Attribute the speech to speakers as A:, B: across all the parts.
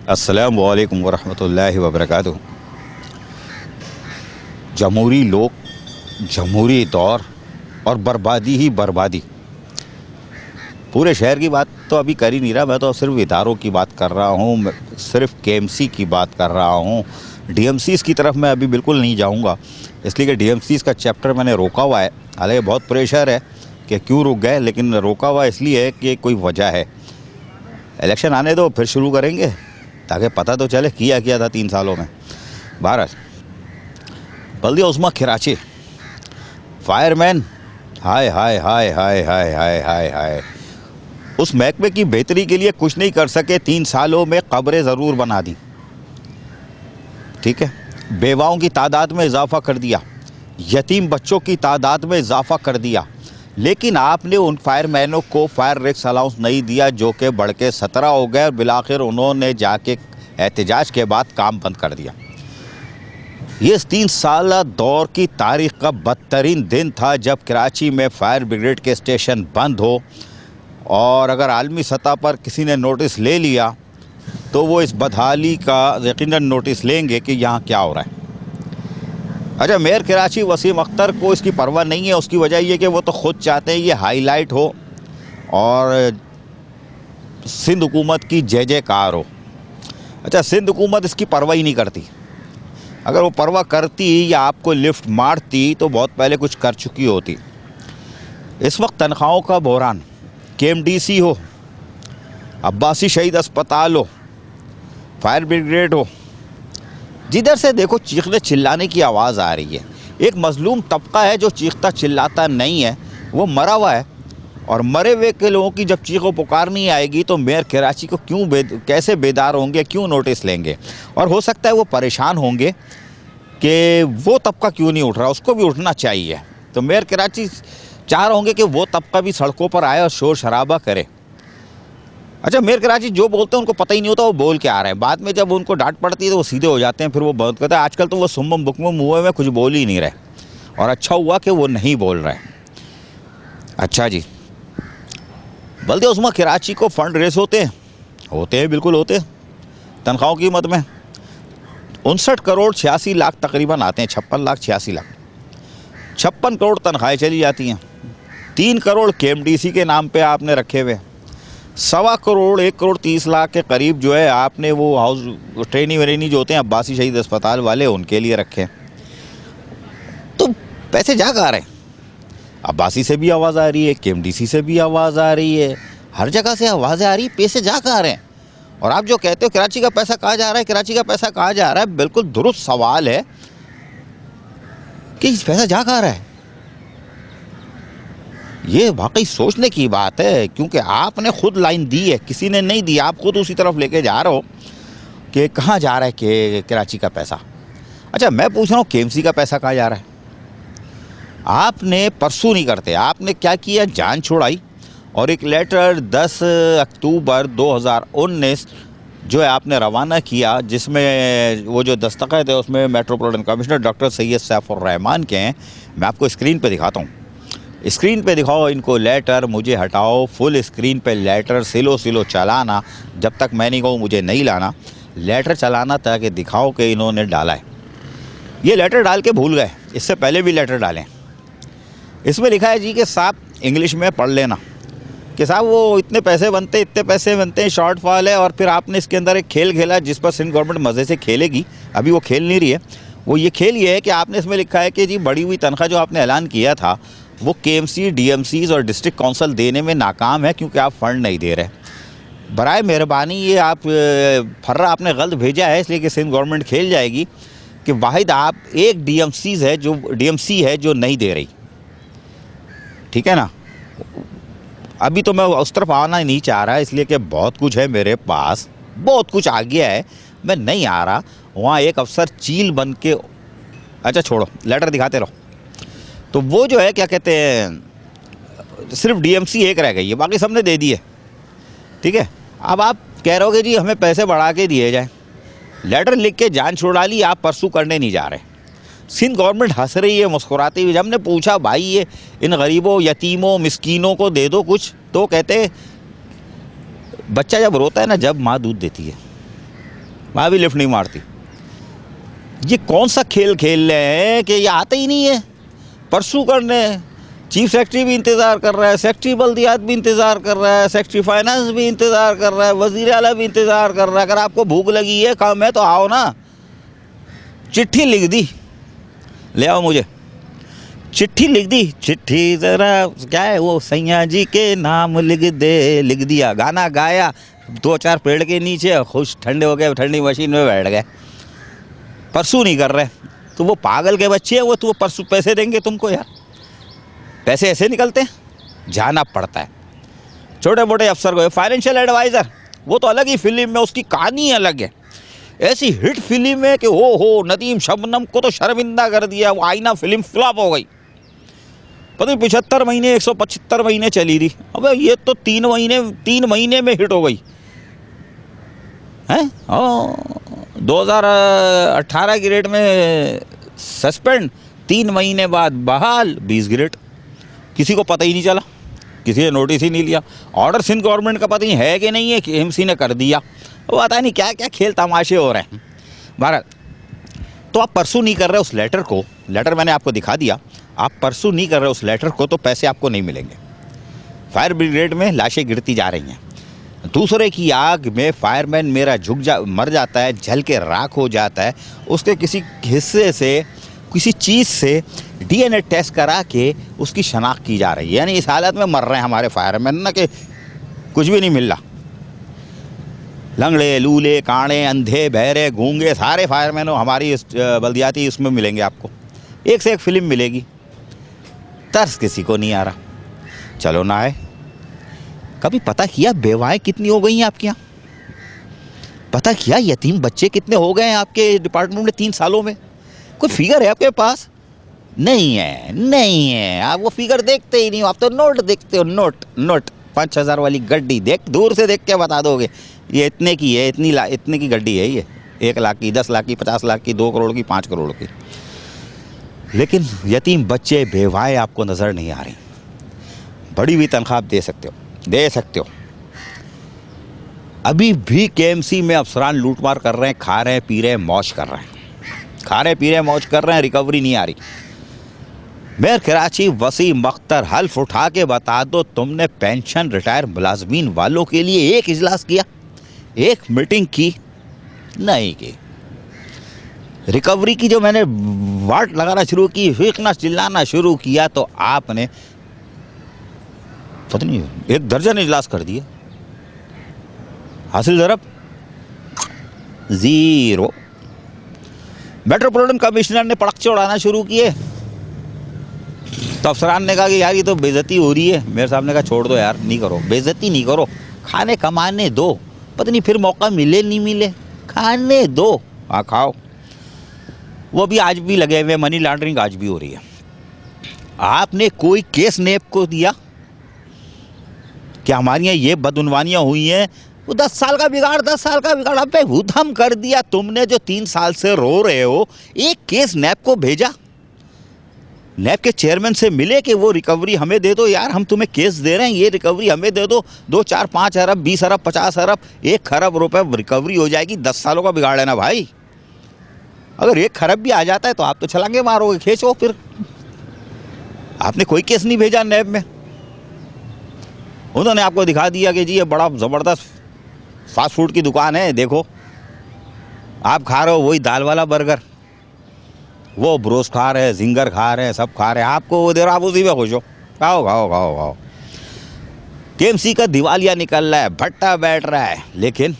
A: अस्सलामु अलैकुम वरहमतुल्लाहि वबरकातुहू। जमहूरी लोग, जमहूरी दौर और बर्बादी ही बर्बादी। पूरे शहर की बात तो अभी कर ही नहीं रहा, मैं तो सिर्फ इदारों की बात कर रहा हूँ, सिर्फ केएमसी की बात कर रहा हूँ। डीएमसीज़ की तरफ मैं अभी बिल्कुल नहीं जाऊँगा, इसलिए कि डीएमसीज़ का चैप्टर मैंने रोका हुआ है। हालांकि बहुत प्रेशर है कि क्यों रुक गए, लेकिन रोका हुआ इसलिए है कि कोई वजह है। इलेक्शन आने दो, फिर शुरू करेंगे, ताकि पता तो चले किया था 3 सालों में। भारत बल्दिया उस्मा कराची फायरमैन, हाय हाय हाय हाय हाय हाय हाय हाय, उस महकमे की बेहतरी के लिए कुछ नहीं कर सके। 3 सालों में कब्रें ज़रूर बना दी, ठीक है। बेवाओं की तादाद में इजाफा कर दिया, यतीम बच्चों की तादाद में इजाफा कर दिया, लेकिन आपने उन फायरमैनों को फायर रिस्क अलाउंस नहीं दिया, जो कि बढ़ के 17 हो गए और बिलाखिर उन्होंने जाके एहतजाज के बाद काम बंद कर दिया। ये 3 साल दौर की तारीख का बदतरीन दिन था जब कराची में फायर ब्रिगेड के स्टेशन बंद हो, और अगर आलमी सतह पर किसी ने नोटिस ले लिया तो वो इस बदहाली का यकीनन नोटिस लेंगे कि यहाँ क्या हो रहा है। अच्छा, मेयर कराची वसीम अख्तर को इसकी परवाह नहीं है। उसकी वजह ये कि वो तो ख़ुद चाहते हैं ये हाईलाइट हो और सिंध हुकूमत की जय जयकार हो। अच्छा, सिंध हुकूमत इसकी परवाह ही नहीं करती। अगर वो परवाह करती या आपको लिफ्ट मारती तो बहुत पहले कुछ कर चुकी होती। इस वक्त तनख्वाहों का बहरान, केएमडीसी हो, अब्बासी शहीद अस्पताल हो, फायर ब्रिगेड हो, जिधर से देखो चीखने चिल्लाने की आवाज़ आ रही है। एक मजलूम तबका है जो चीखता चिल्लाता नहीं है, वो मरा हुआ है। और मरे हुए के लोगों की जब चीखों पुकार नहीं आएगी तो मेयर कराची को कैसे बेदार होंगे, क्यों नोटिस लेंगे। और हो सकता है वो परेशान होंगे कि वो तबका क्यों नहीं उठ रहा, उसको भी उठना चाहिए। तो मेयर कराची चाह रहे होंगे कि वो तबका भी सड़कों पर आए और शोर शराबा करे। अच्छा, मेयर कराची जो बोलते हैं उनको पता ही नहीं होता वो बोल के आ रहे हैं। बाद में जब उनको डांट पड़ती है तो वो सीधे हो जाते हैं, फिर वो बहुत कहते हैं। आजकल तो वो सुम्मम बुकमम हुए में कुछ बोल ही नहीं रहे, और अच्छा हुआ कि वो नहीं बोल रहे। अच्छा जी, बल्दिया उस्मा कराची को फ़ंड रेस होते हैं, बिल्कुल होते हैं। तनख्वाहों की मद में 59 करोड़ 86 लाख तकरीबन आते हैं, 56 लाख 86 लाख, 56 करोड़ तनख्वाहें चली जाती हैं। 3 करोड़ केएमडीसी के नाम पे आपने रखे हुए, 1.25 करोड़ 1 करोड़ 30 लाख के करीब जो है आपने वो हाउस ट्रेनी जो होते हैं अब्बासी शहीद अस्पताल वाले, उनके लिए रखे। तो पैसे जा कहाँ रहे हैं? अब्बासी से भी आवाज़ आ रही है, केएमडीसी से भी आवाज़ आ रही है, हर जगह से आवाज़ें आ रही है, पैसे जा कहाँ रहे हैं? और आप जो कहते हो कराची का पैसा कहाँ जा रहा है, कराची का पैसा कहाँ जा रहा है, बिल्कुल दुरुस्त सवाल है कि पैसा जा कहाँ रहा है। ये वाकई सोचने की बात है, क्योंकि आपने खुद लाइन दी है, किसी ने नहीं दी। आप खुद उसी तरफ लेके जा रहे हो कि कहाँ जा रहा है कि कराची का पैसा। अच्छा, मैं पूछ रहा हूँ केएमसी का पैसा कहाँ जा रहा है? आपने परसों नहीं करते, आपने क्या किया, जान छुड़ाई और एक लेटर 10 अक्टूबर 2019 जो है आपने रवाना किया, जिसमें वो जो दस्तखत है उसमें metropolitan commissioner doctor Syed Saifur Rahman के हैं। मैं आपको स्क्रीन पे दिखाता हूँ, स्क्रीन पे दिखाओ इनको लेटर, मुझे हटाओ। फुल स्क्रीन पे लेटर सिलो चलाना, जब तक मैं नहीं कहूँ मुझे नहीं लाना। लेटर चलाना ताकि दिखाओ कि इन्होंने डाला है। ये लेटर डाल के भूल गए, इससे पहले भी लेटर डालें। इसमें लिखा है जी कि साहब, इंग्लिश में पढ़ लेना कि साहब वो इतने पैसे बनते हैं, शॉर्टफॉल है। और फिर आपने इसके अंदर एक खेल खेला जिस पर सिंध गवर्नमेंट मज़े से खेलेगी, अभी वो खेल नहीं रही है। वो ये खेल ये है कि आपने इसमें लिखा है कि जी बढ़ी हुई तनख्वाह जो आपने ऐलान किया था वो केएमसी, डीएमसीज़ और डिस्ट्रिक्ट काउंसिल देने में नाकाम है, क्योंकि आप फ़ंड नहीं दे रहे। बराए मेहरबानी ये आप फर्रा आपने गलत भेजा है, इसलिए कि सिंध गवर्नमेंट खेल जाएगी कि वाहिद आप एक डीएमसी है जो नहीं दे रही, ठीक है ना। अभी तो मैं उस तरफ आना ही नहीं चाह रहा, इसलिए कि बहुत कुछ है मेरे पास, बहुत कुछ आ गया है, मैं नहीं आ रहा। वहाँ एक अफसर चील बन के, अच्छा छोड़ो, लेटर दिखाते रहो। तो वो जो है क्या कहते हैं, सिर्फ डीएमसी एक रह गई है, बाकी सबने दे दिए, ठीक है। अब आप कह रहे हो कि जी हमें पैसे बढ़ा के दिए जाए, लेटर लिख के जान छुड़ा ली, आप परसू करने नहीं जा रहे। सिंध गवर्नमेंट हंस रही है मुस्कुराती हुई। जब हमने पूछा भाई ये इन गरीबों, यतीमों, मिस्कीनों को दे दो कुछ, तो कहते बच्चा जब रोता है ना, जब माँ दूध देती है, वहाँ भी लिफ्ट नहीं मारती। ये कौन सा खेल खेल रहे हैं कि ये आते ही नहीं है परसू करने। चीफ सेक्रेटरी भी इंतज़ार कर रहा है, सेक्रेटरी बल्दियात भी इंतज़ार कर रहा है, सेक्रेटरी फाइनेंस भी इंतज़ार कर रहा है, वज़ीर आला भी इंतज़ार कर रहा है। अगर आपको भूख लगी है, काम है तो आओ ना। चिट्ठी लिख दी, ले आओ मुझे। चिट्ठी लिख दी, चिट्ठी ज़रा क्या है वो, सैया जी के नाम लिख दे, लिख दिया। गाना गाया, 2-4 पेड़ के नीचे खुश ठंडे हो गए, ठंडी मशीन में बैठ गए। परसू नहीं कर रहे तो वो पागल के बच्चे हैं वो, तो वो परसू पैसे देंगे तुमको यार। पैसे ऐसे निकलते हैं, जाना पड़ता है। छोटे मोटे अफसर को, फाइनेंशियल एडवाइज़र वो तो अलग ही फिल्म में, उसकी कहानी अलग है। ऐसी हिट फिल्म है कि हो नदीम शबनम को तो शर्मिंदा कर दिया। वो आईना फिल्म फ्लॉप हो गई, पता नहीं 75 महीने 175 महीने चली थी। अबे ये तो 3 महीने में हिट हो गई है। 2018 की रेट में सस्पेंड, 3 महीने बाद बहाल, 20 ग्रेड। किसी को पता ही नहीं चला, किसी ने नोटिस ही नहीं लिया। ऑर्डर सिंध गवर्नमेंट का पता नहीं है कि नहीं है, कि एमसी ने कर दिया। वो पता नहीं क्या क्या खेल तमाशे हो रहे हैं। भारत तो आप परसू नहीं कर रहे उस लेटर को, लेटर मैंने आपको दिखा दिया, आप परसू नहीं कर रहे उस लेटर को तो पैसे आपको नहीं मिलेंगे। फायर ब्रिगेड में लाशें गिरती जा रही हैं। दूसरे की आग में फायरमैन मेरा मर जाता है, जल के राख हो जाता है। उसके किसी हिस्से से, किसी चीज़ से डीएनए टेस्ट करा के उसकी शनाख्त की जा रही है। यानी इस हालत में मर रहे हैं हमारे फायरमैन ना कि कुछ भी नहीं मिल रहा। लंगड़े, लूले, काणे, अंधे, बहरे, गूंगे, सारे फायरमैन हमारी बल्दियाती उसमें मिलेंगे आपको। एक से एक फिल्म मिलेगी। तरस किसी को नहीं आ रहा। चलो ना आए। कभी पता किया बेवाएँ कितनी हो गई हैं आपके यहाँ? पता किया यतीम बच्चे कितने हो गए हैं आपके डिपार्टमेंट में 3 सालों में? कोई फिगर है आपके पास? नहीं है, नहीं है। आप वो फिगर देखते ही नहीं हो, आप तो नोट देखते हो। नोट 5,000 वाली गड्डी देख, दूर से देख के बता दोगे ये इतने की है, इतने की गड्डी है ये, 1 लाख की, 10 लाख की, 50 लाख की, 2 करोड़ की, 5 करोड़ की। लेकिन यतीम बच्चे, बेवाएँ आपको नज़र नहीं आ रही। बड़ी हुई तनख्वाह आप दे सकते हो। अभी भी केएमसी में अफसरान लूटमार कर रहे हैं, खा रहे हैं, पी रहे हैं, मौज कर रहे हैं, रिकवरी नहीं आ रही। मेयर कराची वसीम अख्तर हल्फ उठा के बता दो, तुमने पेंशन रिटायर मुलाजमीन वालों के लिए एक इजलास किया, एक मीटिंग की? नहीं की। रिकवरी की जो मैंने वाट लगाना शुरू की, फीकना चिल्लाना शुरू किया, तो आपने पता नहीं 1 दर्जन इजलास कर दिए। हासिल ज़रब 0। मेट्रोपॉलिटन कमिश्नर ने पड़कचे उड़ाना शुरू किए तो अफसरान ने कहा कि यार ये तो बेइज्जती हो रही है। मेरे साहब ने कहा छोड़ दो यार, नहीं करो, बेइज्जती नहीं करो, खाने कमाने दो। पता नहीं फिर मौका मिले नहीं मिले, खाने दो। हाँ खाओ। वो भी आज भी लगे हुए, मनी लॉन्ड्रिंग आज भी हो रही है। आपने कोई केस नेब को दिया कि हमारी यहाँ ये बदउनवानियाँ हुई हैं? वो 10 साल का बिगाड़ अब हुथम कर दिया तुमने। जो 3 साल से रो रहे हो, एक केस नैब को भेजा, नैब के चेयरमैन से मिले कि वो रिकवरी हमें दे दो यार, हम तुम्हें केस दे रहे हैं, ये रिकवरी हमें दे दो। 2, 4, 5 अरब, 20 अरब, 50 अरब, 1 खरब रुपए रिकवरी हो जाएगी। 10 सालों का बिगाड़ है ना भाई। अगर 1 खरब भी आ जाता है तो आप तो छलांगे मारोगे, खींचो। फिर आपने कोई केस नहीं भेजा नैब में। उन्होंने आपको दिखा दिया कि जी ये बड़ा ज़बरदस्त फास्ट फूड की दुकान है, देखो आप खा रहे हो वही दाल वाला बर्गर, वो ब्रोस्ट खा रहे हैं, जिंगर खा रहे हैं, सब खा रहे हैं, आपको वो दे रहा, आप उसी में खुश हो। खाओ। केएमसी का दिवालिया निकल रहा है, भट्टा बैठ रहा है, लेकिन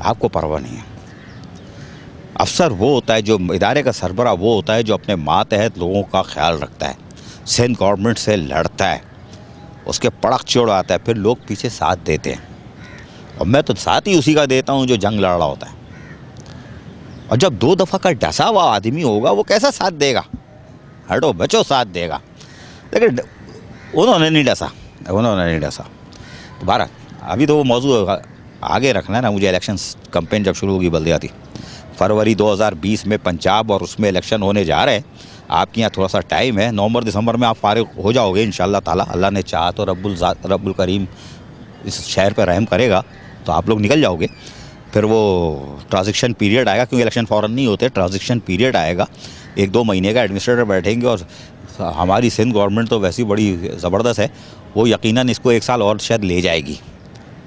A: आपको परवाह नहीं है। अफसर वो होता है जो, इदारे का सरबरा वो होता है जो अपने मातहत लोगों का ख्याल रखता है, सिंध गवर्नमेंट से लड़ता है, उसके पड़क उड़ाता है, फिर लोग पीछे साथ देते हैं। और मैं तो साथ ही उसी का देता हूँ जो जंग लड़ रहा होता है। और जब 2 दफ़ा का डसा हुआ आदमी होगा वो कैसा साथ देगा? हटो बचो, साथ देगा। लेकिन उन्होंने नहीं डसा। दोबारा अभी तो वो मौजू आगे रखना है ना मुझे। इलेक्शन कैंपेन जब शुरू होगी बल्दियाती, फरवरी 2020 में पंजाब और उसमें इलेक्शन होने जा रहे हैं। आपके यहाँ थोड़ा सा टाइम है, नवंबर दिसंबर में आप फारिग हो जाओगे इंशाल्लाह ताला। अल्लाह ने चाहा तो रब्बुल करीम इस शहर पर रहम करेगा तो आप लोग निकल जाओगे। फिर वो ट्रांजिशन पीरियड आएगा, क्योंकि इलेक्शन फ़ौरन नहीं होते, ट्रांजिशन पीरियड आएगा 1-2 महीने का, एडमिनिस्ट्रेटर बैठेंगे और हमारी सिंध गवर्नमेंट तो वैसी बड़ी ज़बरदस्त है, वो यकीनन इसको 1 साल और शायद ले जाएगी,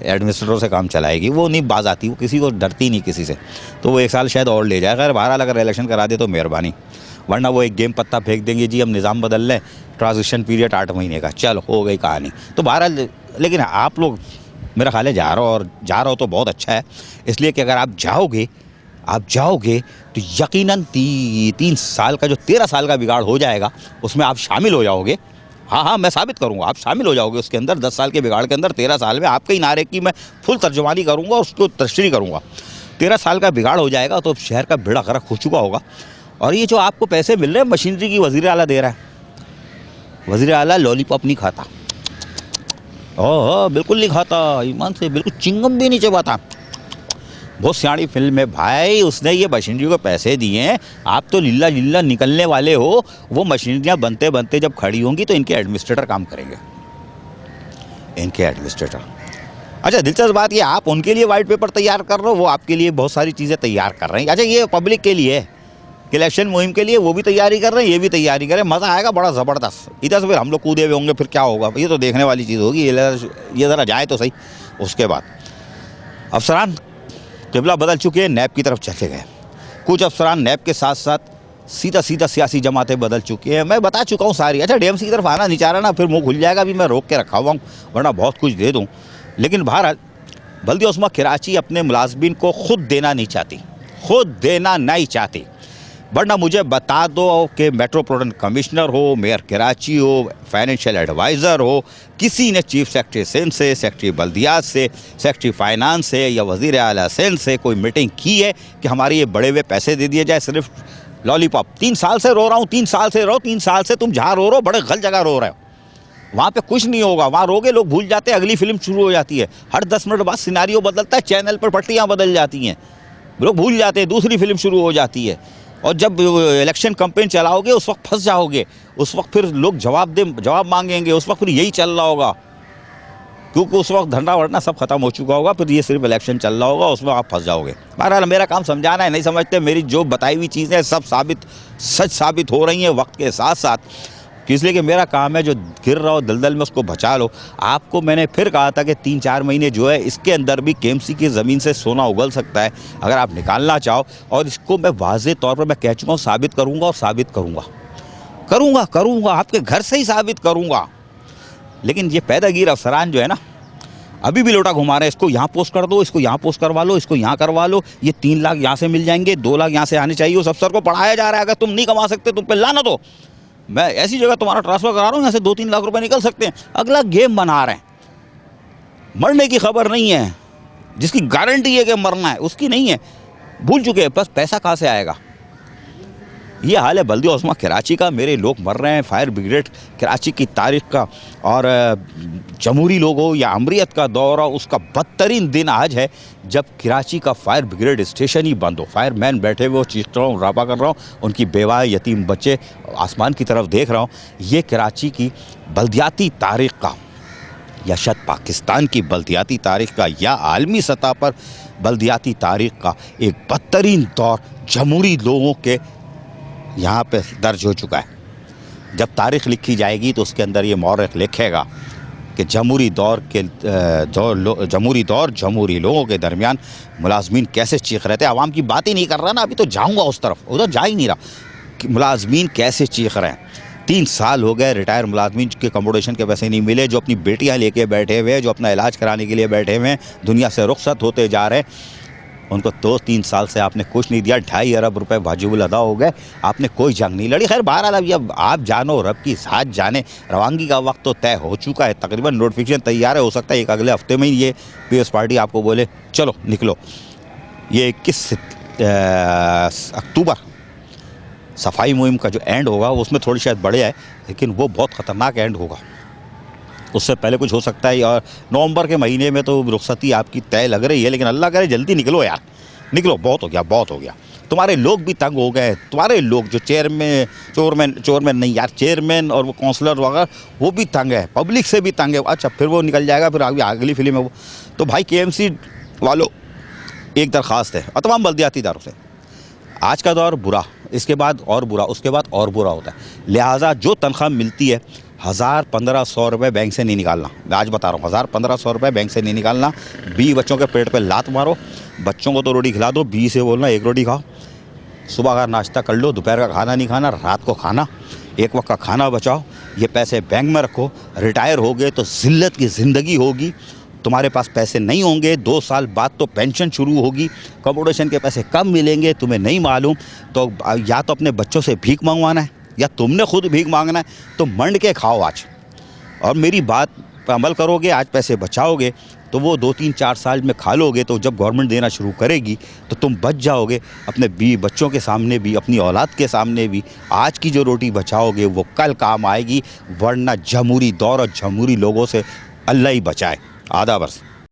A: एडमिनिस्ट्रेटरों से काम चलाएगी, वो नहीं बाज आती, वो किसी को डरती नहीं किसी से, तो वो 1 साल शायद और ले जाएगा। अगर बहरहाल अगर इलेक्शन करा दे तो मेहरबानी, वरना वो एक गेम पत्ता फेंक देंगे, जी हम निज़ाम बदल लें, ट्रांजिशन पीरियड 8 महीने का, चलो हो गई कहानी। तो बहरहाल लेकिन आप लोग मेरा ख्याल है जा रहे हो तो बहुत अच्छा है, इसलिए कि अगर आप जाओगे तो यकीनन 3 साल का जो 13 साल का बिगाड़ हो जाएगा उसमें आप शामिल हो जाओगे। हाँ, मैं साबित करूँगा, आप शामिल हो जाओगे उसके अंदर। 10 साल के बिगाड़ के अंदर 13 साल में आपके ही नारे की मैं फुल तर्जुमानी करूँगा और उसको तशरीह करूँगा। 13 साल का बिगाड़ हो जाएगा तो शहर का बेड़ा गर्क हो चुका होगा। और ये जो आपको पैसे मिल रहे हैं मशीनरी की, वज़ीर आला दे रहा है, वज़ीर आला लॉलीपॉप नहीं खाता, ओह बिल्कुल नहीं खाता, ईमान से बिल्कुल चिंगम भी नहीं चबाता। बहुत सियाणी फिल्म है भाई, उसने ये मशीनरी को पैसे दिए हैं, आप तो लीला लीला निकलने वाले हो। वो मशीनरियाँ बनते बनते जब खड़ी होंगी तो इनके एडमिनिस्ट्रेटर काम करेंगे, इनके एडमिनिस्ट्रेटर। अच्छा दिलचस्प बात ये, आप उनके लिए वाइट पेपर तैयार कर रहे हो, वो आपके लिए बहुत सारी चीज़ें तैयार कर रहे हैं। अच्छा ये पब्लिक के लिए है, इलेक्शन मुहिम के लिए वो भी तैयारी कर रहे हैं, ये भी तैयारी करें, मज़ा आएगा बड़ा ज़बरदस्त। इधर से फिर हम लोग कूदे हुए होंगे, फिर क्या होगा, ये तो देखने वाली चीज़ होगी। ये ज़रा जाए तो सही। उसके बाद अफसरान क़िबला बदल चुके हैं, नैब की तरफ चले गए। कुछ अफसरान नैब के साथ साथ सीधा सियासी जमातें बदल चुकी हैं, मैं बता चुका हूँ सारी। अच्छा डीएमसी की तरफ आना नहीं चाह रहा ना, फिर मुँह खुल जाएगा, अभी मैं रोक के रखा हुआ हूँ, वरना बहुत कुछ दे दूँ। लेकिन बहरहाल बल्दिया उस्मा कराची अपने मुलाजमीन को खुद देना नहीं चाहती, वरना मुझे बता दो कि मेट्रोपॉलिटन कमिश्नर हो, मेयर कराची हो, फाइनेंशियल एडवाइज़र हो, किसी ने चीफ सेक्रेटरी सिंध से, सेक्रेटरी बल्दियात से, सेक्रेटरी फाइनेंस से या वज़ीर आला सिंध से कोई मीटिंग की है कि हमारे ये बड़े हुए पैसे दे दिए जाए? सिर्फ लॉलीपॉप। 3 साल से रो रहा हूँ, 3 साल से 3 साल से तुम जहाँ रो रहे हो बड़े गलत जगह रो रहे हो। वहाँ पे कुछ नहीं होगा, वहाँ रोगे लोग भूल जाते हैं, अगली फिल्म शुरू हो जाती है, हर 10 मिनट बाद सिनारियो बदलता है, चैनल पर पट्टियाँ बदल जाती हैं, लोग भूल जाते हैं, दूसरी फिल्म शुरू हो जाती है। और जब इलेक्शन कैंपेन चलाओगे उस वक्त फंस जाओगे, उस वक्त फिर लोग जवाब मांगेंगे, उस वक्त फिर यही चल रहा होगा, क्योंकि उस वक्त धंधा वरना सब खत्म हो चुका होगा, फिर ये सिर्फ इलेक्शन चल रहा होगा, उसमें आप फंस जाओगे। बहरहाल मेरा काम समझाना है, नहीं समझते, मेरी जो बताई हुई चीज़ें सब सच साबित हो रही हैं वक्त के साथ साथ, इसलिए कि मेरा काम है जो गिर रहा हो दलदल में उसको बचा लो। आपको मैंने फिर कहा था कि 3-4 महीने जो है इसके अंदर भी केएमसी की ज़मीन से सोना उगल सकता है अगर आप निकालना चाहो, और इसको मैं वाज़े तौर पर मैं कह चुका हूँ, साबित करूँगा और साबित करूँगा, आपके घर से ही साबित करूँगा। लेकिन ये पैदागीर अफसरान जो है ना, अभी भी लोटा घुमा रहे हैं, इसको यहाँ पोस्ट कर दो, इसको यहाँ पोस्ट करवा लो, इसको यहाँ करवा लो, ये 3 लाख यहाँ से मिल जाएंगे, 2 लाख यहाँ से आने चाहिए। उस अफसर को पढ़ाया जा रहा है, अगर तुम नहीं कमा सकते तुम पे लानत हो, मैं ऐसी जगह तुम्हारा ट्रांसफ़र करा रहा हूँ, यहाँ से 2-3 लाख रुपए निकल सकते हैं। अगला गेम बना रहे हैं, मरने की खबर नहीं है, जिसकी गारंटी है कि मरना है उसकी नहीं है, भूल चुके हैं, बस पैसा कहाँ से आएगा। ये हाल है बल्दिया उस्मा कराची का, मेरे लोग मर रहे हैं। फायर ब्रिगेड कराची की तारीख का और जमहूरी लोग हो या अमरीत का दौर हो, उसका बदतरीन दिन आज है जब कराची का फायर ब्रिगेड स्टेशन ही बंद हो, फायरमैन बैठे हुए, चीख रहा हूँ, रापा कर रहा हूँ, उनकी बेवा यतीम बच्चे आसमान की तरफ देख रहा हूँ। ये कराची की बल्दियाती तारीख का या शायद पाकिस्तान की बल्दियाती तारीख का या आलमी सतह पर बल्दियाती तारीख का एक बदतरीन दौर जमहूरी लोगों के यहाँ पे दर्ज हो चुका है। जब तारीख़ लिखी जाएगी तो उसके अंदर ये मौरख लिखेगा कि जमहूरी दौर जमहूरी लोगों के दरमियान मुलाजमीन कैसे चीख रहे थे। आवाम की बात ही नहीं कर रहा ना, अभी तो जाऊँगा उस तरफ, उधर जा ही नहीं रहा कि मुलाजमीन कैसे चीख रहे हैं। 3 साल हो गए रिटायर मुलाजमीन के अकोमोडेशन के पैसे नहीं मिले, जो अपनी बेटियाँ लेके बैठे हुए हैं, जो अपना इलाज कराने के लिए बैठे हुए हैं, दुनिया से रुखसत होते जा रहे हैं, उनको 2-3 साल से आपने कुछ नहीं दिया। 2.5 अरब रुपए वाजिबुल अदा हो गए, आपने कोई जंग नहीं लड़ी। खैर बहरहाल अब आप जानो, रब की साथ जाने, रवानगी का वक्त तो तय हो चुका है, तकरीबन नोटिफिकेशन तैयार है, हो सकता है एक अगले हफ्ते में ही ये पीएस पार्टी आपको बोले चलो निकलो। ये 21 अक्टूबर सफाई मुहिम का जो एंड होगा उसमें थोड़ी शायद बढ़े है, लेकिन वो बहुत ख़तरनाक एंड होगा, उससे पहले कुछ हो सकता है। और नवंबर के महीने में तो रुखसती आपकी तय लग रही है, लेकिन अल्लाह करे जल्दी निकलो यार, निकलो, बहुत हो गया। तुम्हारे लोग भी तंग हो गए, तुम्हारे लोग जो चोरमैन नहीं यार, चेयरमैन और वो काउंसलर वगैरह वो भी तंग है, पब्लिक से भी तंग है। अच्छा फिर वो निकल जाएगा, फिर अगली फिल्म है वो। तो भाई केएमसी वालों एक दरख्वास्त है और तमाम बल्दियाती इदारों से, आज का दौर बुरा, इसके बाद और बुरा, उसके बाद और बुरा होता है। लिहाजा जो तनख्वाह मिलती है 1000-1500 रुपये बैंक से नहीं निकालना। मैं आज बता रहा हूँ, 1000-1500 रुपये बैंक से नहीं निकालना। 20 बच्चों के पेट पे लात मारो, बच्चों को तो रोटी खिला दो, 20 से बोलना एक रोटी खाओ। सुबह का नाश्ता कर लो, दोपहर का खाना नहीं खाना, रात को खाना, एक वक्त का खाना बचाओ। ये पैसे बैंक में रखो, रिटायर हो गए तो ज़िल्लत की ज़िंदगी होगी। तुम्हारे पास पैसे नहीं होंगे, 2 साल बाद तो पेंशन शुरू होगी, कम्पोटेशन के पैसे कब मिलेंगे तुम्हें नहीं मालूम। तो या तो अपने बच्चों से भीख मंगवाना है या तुमने खुद भीख मांगना है, तो मंड के खाओ आज। और मेरी बात पर अमल करोगे, आज पैसे बचाओगे तो वो 2-3-4 साल में खा लोगे, तो जब गवर्नमेंट देना शुरू करेगी तो तुम बच जाओगे। अपने बच्चों के सामने भी, अपनी औलाद के सामने भी आज की जो रोटी बचाओगे वो कल काम आएगी, वरना जमहूरी दौर और जमहूरी लोगों से अल्लाह ही बचाए। आधा बरस।